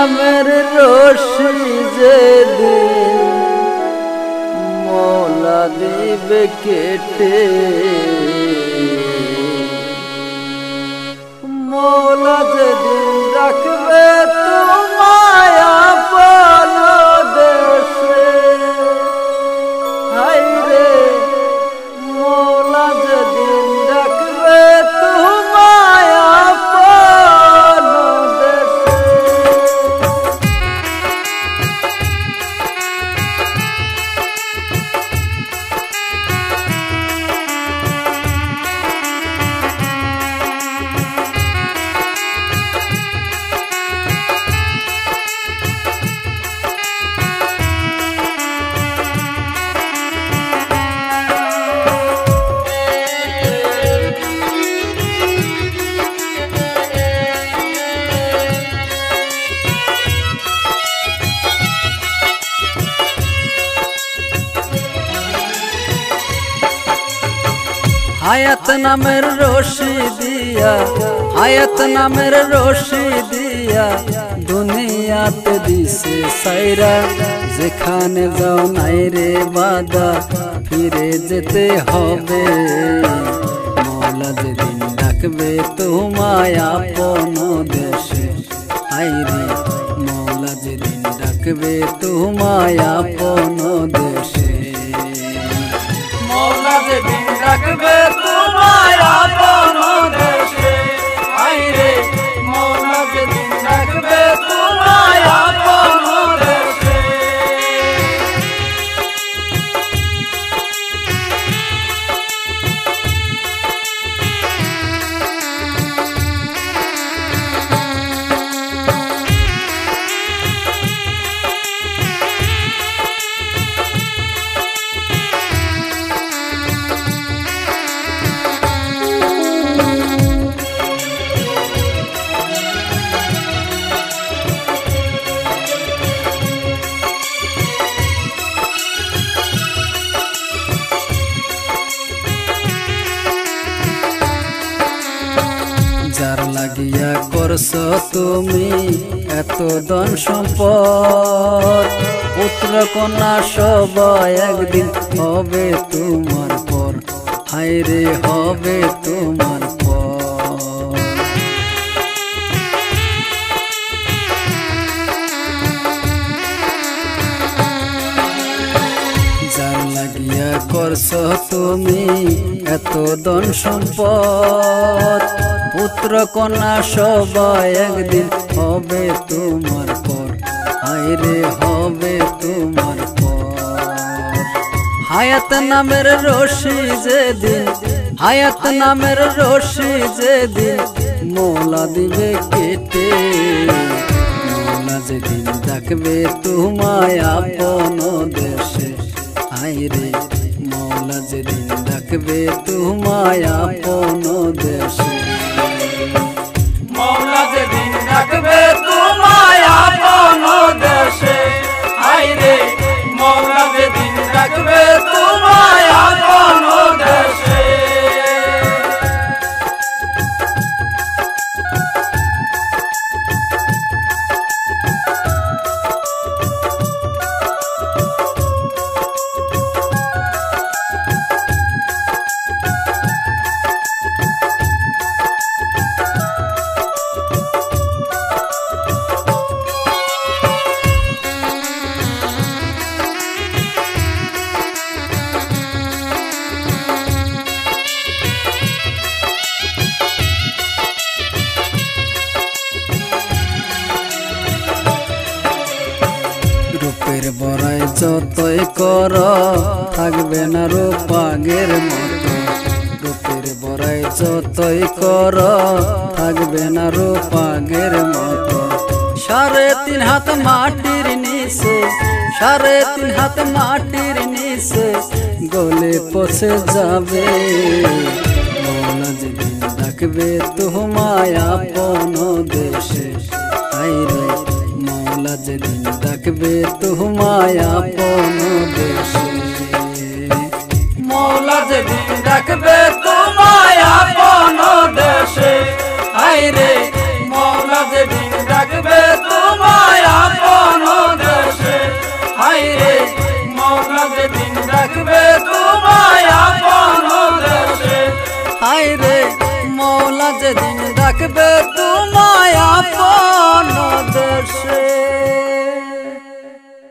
নামের রশি যেদিন মৌলা দিবে কেটে, মৌলা যেদিন রাখবে তোমায় আপন দেশে, হায়রে মৌলা যেদিন রাখবে তোমায় আপন দেশে। হায়াত নামের রশি দিয়া, হায়াত নামের রশি দিয়া দুনিয়াতে দিছে সাইরা, যেখানে যাও নাই রে বাদা ফিরে যেতে হবে। মৌলা যেদিন ডাকবে তোমায় আপন দেশে, আইরে মৌলা যেদিন ডাকবে তোমায় আপন দেশে, মৌলা যেদিন ডাকবে তোমায় আপন দেশে, আইরে মৌলা যেদিন ডাকবে তোমায় আপন দেশে। যার লাগিয়া করছো তুমি এত ধন সম্পদ, পুত্র কন্যা সবাই একদিন হবে তোমার পর, হায়রে হবে তোমার পর। যার লাগিয়া করছো তুমি এত ধন সম্পদ, পুত্র কন্যা সবাই একদিন হবে তোমার পর, হায়রে হবে তোমার পর। হায়াত নামের রশি যেদিন, হায়াত নামের রশি যেদিন মৌলা দিবে কেটে, মৌলা যেদিন ডাকবে তোমায় আপন দেশে, হায়রে মৌলা যেদিন ডাকবে তোমায় আপন দেশে, মৌলা যেদিন ডাকবে তোমায় আপন দেশে, হায়রে মৌলা যেদিন ডাকবে তোমায় আপন দেশে। রূপের বড়াই যতই কর থাকবে না রূপ আগের মতো, রূপের বড়াই যতই কর থাকবে না রূপ আগের মতো। 3.5 হাত মাটির নিচে, 3.5 হাত মাটির নিচে গলে পচে যাবে। মৌলা যেদিন ডাকবে তোমায় আপন দেশে, আইরে মৌলা যেদিন ডাকবে তোমায় আপন দেশে, মৌলা যেদিন ডাকবে তোমায় আপন দেশে, আইরে মৌলা যেদিন ডাকবে তোমায় হায় রে মৌলা যেদিন ডাকবে তোমায় আপন দেশে।